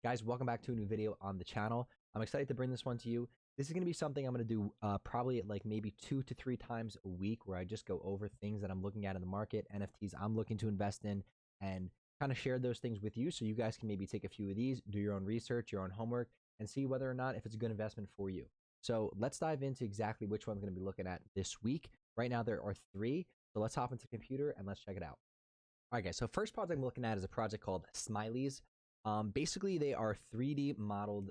Guys, welcome back to a new video on the channel. I'm excited to bring this one to you. This is going to be something I'm going to do probably like maybe 2 to 3 times a week, where I just go over things that I'm looking at in the market, NFTs I'm looking to invest in, and kind of share those things with you so you guys can maybe take a few of these, do your own research, your own homework, and see whether or not if it's a good investment for you. So let's dive into exactly which one I'm going to be looking at this week. Right now there are 3, so let's hop into the computer and let's check it out. All right, guys, so first project I'm looking at is a project called Smileys. Basically, they are 3D modeled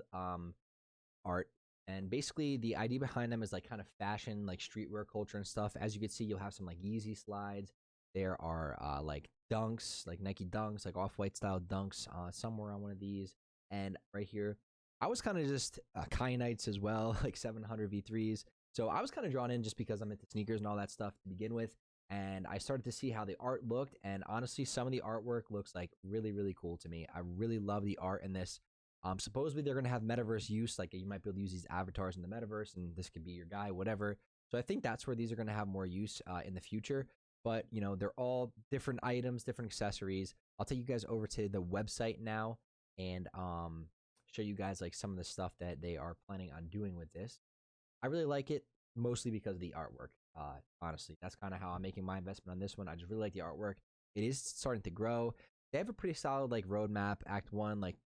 art, and basically the idea behind them is like kind of fashion, like streetwear culture and stuff. As you can see, you'll have some like Yeezy slides. There are like dunks, like Nike dunks, like off-white style dunks somewhere on one of these. And right here, I was kind of just Kyanites as well, like 700 V3s. So I was kind of drawn in just because I'm into sneakers and all that stuff to begin with. And I started to see how the art looked, and honestly, some of the artwork looks like really, really cool to me. I really love the art in this. Supposedly, they're going to have metaverse use, like you might be able to use these avatars in the metaverse, and this could be your guy, whatever. So I think that's where these are going to have more use in the future. But, you know, they're all different items, different accessories. I'll take you guys over to the website now and show you guys like some of the stuff that they are planning on doing with this. I really like it, mostly because of the artwork. Honestly, that's kind of how I'm making my investment on this one. I just really like the artwork. It is starting to grow. They have a pretty solid like roadmap. Act 1, like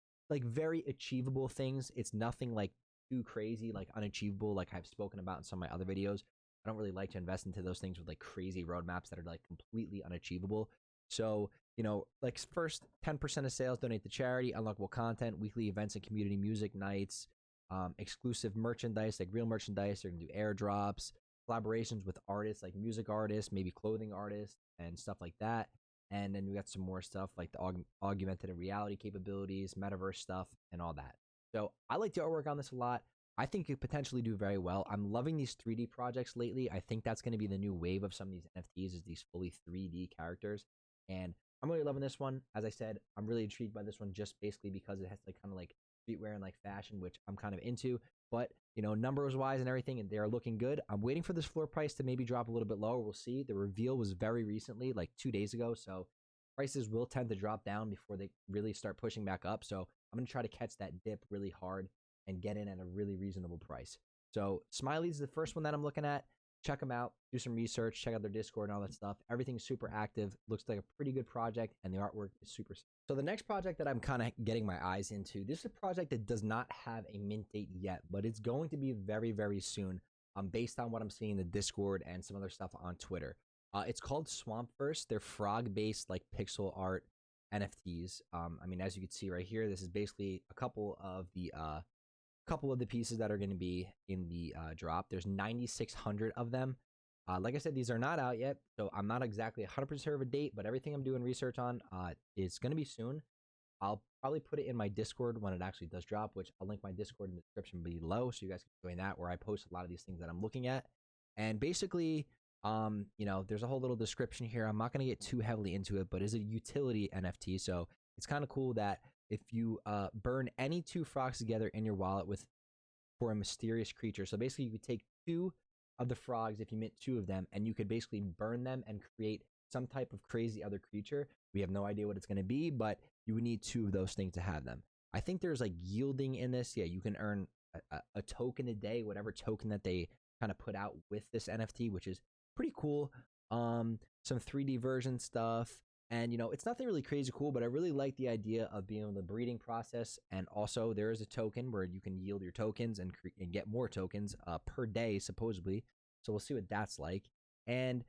very achievable things. It's nothing like too crazy, like unachievable, like I've spoken about in some of my other videos. I don't really like to invest into those things with like crazy roadmaps that are like completely unachievable. So, you know, like first 10% of sales donate to charity, unlockable content, weekly events and community music nights, exclusive merchandise, like real merchandise. They're gonna do airdrops, collaborations with artists, like music artists, maybe clothing artists, and stuff like that. And then we got some more stuff like the augmented reality capabilities, metaverse stuff, and all that. So I like the artwork on this a lot. I think it could potentially do very well. I'm loving these 3D projects lately. I think that's going to be the new wave of some of these NFTs, is these fully 3D characters. And I'm really loving this one. As I said, I'm really intrigued by this one just basically because it has like kind of like streetwear and like fashion, which I'm kind of into. But, you know, numbers wise and everything, and they're looking good. I'm waiting for this floor price to maybe drop a little bit lower. We'll see. The reveal was very recently, like 2 days ago. So prices will tend to drop down before they really start pushing back up. So I'm going to try to catch that dip really hard and get in at a really reasonable price. So Smileys is the first one that I'm looking at. Check them out, do some research, check out their Discord and all that stuff. Everything's super active. Looks like a pretty good project, and the artwork is super. So the next project that I'm kind of getting my eyes into, this is a project that does not have a mint date yet, but it's going to be very, very soon, based on what I'm seeing in the Discord and some other stuff on Twitter. It's called Swampverse. They're frog-based like pixel art NFTs. I mean, as you can see right here, this is basically a couple of the pieces that are going to be in the drop. There's 9,600 of them. Like I said, these are not out yet, so I'm not exactly 100% sure of a date, but everything I'm doing research on is going to be soon. I'll probably put it in my Discord when it actually does drop, which I'll link my Discord in the description below, so you guys can join that, where I post a lot of these things that I'm looking at. And basically, you know, there's a whole little description here. I'm not going to get too heavily into it, but it's a utility NFT, so it's kind of cool that if you burn any 2 frogs together in your wallet for a mysterious creature. So basically, you could take 2 of the frogs if you mint 2 of them, and you could basically burn them and create some type of crazy other creature. We have no idea what it's going to be, but you would need 2 of those things to have them. I think there's like yielding in this. Yeah, you can earn a token a day, whatever token that they kind of put out with this NFT, which is pretty cool. Some 3D version stuff. And, you know, it's nothing really crazy cool, but I really like the idea of being able the breeding process. And also there is a token where you can yield your tokens and get more tokens per day, supposedly. So we'll see what that's like. And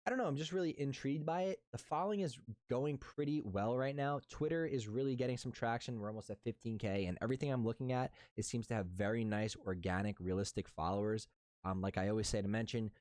I don't know, I'm just really intrigued by it. The following is going pretty well right now. Twitter is really getting some traction. We're almost at 15K, and everything I'm looking at, it seems to have very nice, organic, realistic followers. Like I always say to mention,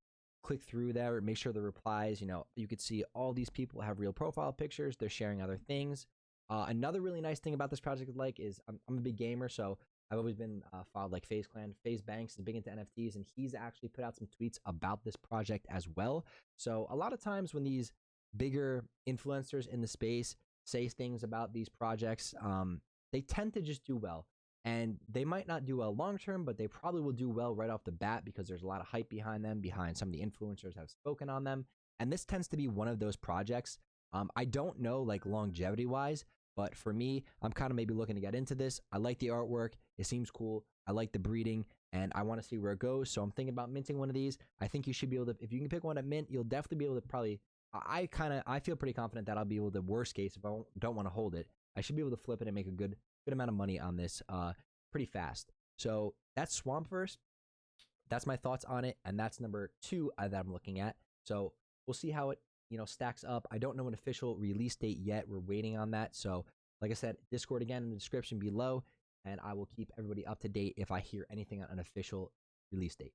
click through there, make sure the replies, you know, you could see all these people have real profile pictures. They're sharing other things. Another really nice thing about this project is I'm a big gamer, so I've always been followed like FaZe Clan. FaZe Banks is big into NFTs, and he's actually put out some tweets about this project as well. So a lot of times when these bigger influencers in the space say things about these projects, they tend to just do well. And they might not do well long term, but they probably will do well right off the bat because there's a lot of hype behind them, behind some of the influencers that have spoken on them. And this tends to be one of those projects. I don't know like longevity wise, But for me, I'm kind of maybe looking to get into this. I like the artwork. It seems cool. I like the breeding, and I want to see where it goes. So I'm thinking about minting one of these. I think you should be able to, if you can pick one at mint, you'll definitely be able to probably, I feel pretty confident that I'll be able to, worst case, if I don't want to hold it, I should be able to flip it and make a good amount of money on this pretty fast. So that's Swampverse. That's my thoughts on it, and that's number 2 that I'm looking at. So we'll see how it stacks up. I don't know an official release date yet. We're waiting on that. So like I said, Discord again in the description below, and I will keep everybody up to date if I hear anything on an official release date.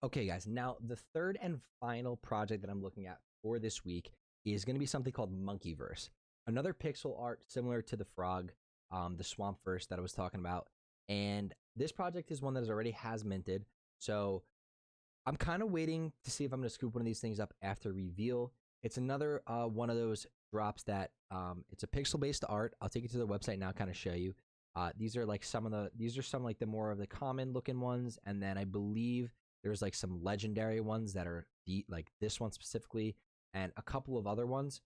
Okay, guys, now the third and final project that I'm looking at for this week is going to be something called Monkeyverse. Another pixel art similar to the frog, the Swampverse that I was talking about. And this project is one that already has minted. So I'm kind of waiting to see if I'm going to scoop one of these things up after reveal. It's another one of those drops that it's a pixel-based art. I'll take you to their website now, kind of show you. These are some like the more of the common looking ones, and then I believe there's like some legendary ones that are like this one specifically, and a couple of other ones.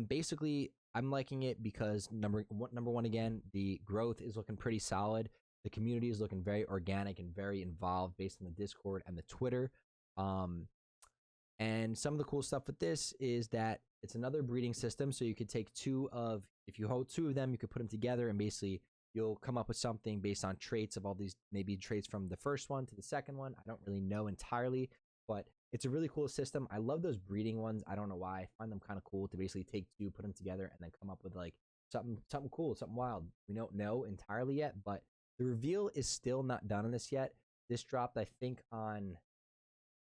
Basically, I'm liking it because number one again, the growth is looking pretty solid. The community is looking very organic and very involved based on the Discord and the Twitter. And some of the cool stuff with this is that it's another breeding system. So you could take if you hold 2 of them, you could put them together and basically you'll come up with something based on traits of all these, maybe traits from the first one to the second one. I don't really know entirely, but it's a really cool system. I love those breeding ones. I don't know why. I find them kind of cool to basically take 2, put them together, and then come up with like something cool, something wild. We don't know entirely yet, but the reveal is still not done on this yet. This dropped, I think, on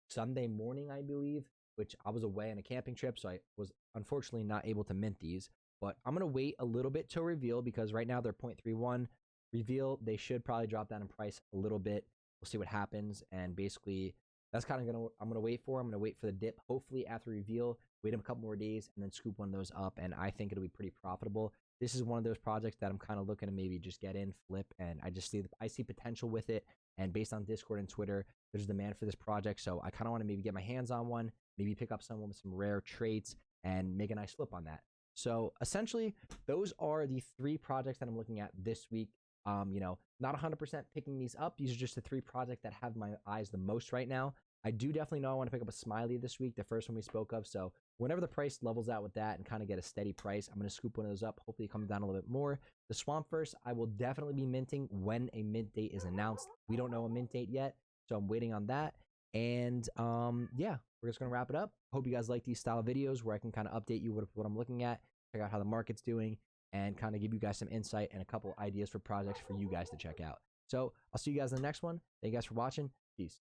Sunday morning, I believe, which I was away on a camping trip, so I was unfortunately not able to mint these. But I'm going to wait a little bit to reveal because right now they're 0.31. Reveal, they should probably drop down in price a little bit. We'll see what happens. And basically, that's kind of I'm going to wait for. I'm going to wait for the dip. Hopefully, after reveal, wait a couple more days and then scoop one of those up. And I think it'll be pretty profitable. This is one of those projects that I'm kind of looking to maybe just get in, flip, and I see potential with it. And based on Discord and Twitter, there's demand for this project. So I kind of want to maybe get my hands on one, maybe pick up someone with some rare traits and make a nice flip on that. So essentially, those are the 3 projects that I'm looking at this week. Not 100% picking these up. These are just the 3 projects that have my eyes the most right now. I do definitely know I want to pick up a Smiley this week, the first one we spoke of. So whenever the price levels out with that and kind of get a steady price, I'm going to scoop one of those up. Hopefully it comes down a little bit more. The Swampverse, I will definitely be minting when a mint date is announced. We don't know a mint date yet, so I'm waiting on that. And yeah, we're just going to wrap it up. Hope you guys like these style videos where I can kind of update you what I'm looking at, check out how the market's doing, and kind of give you guys some insight and a couple ideas for projects for you guys to check out. So I'll see you guys in the next one. Thank you guys for watching. Peace.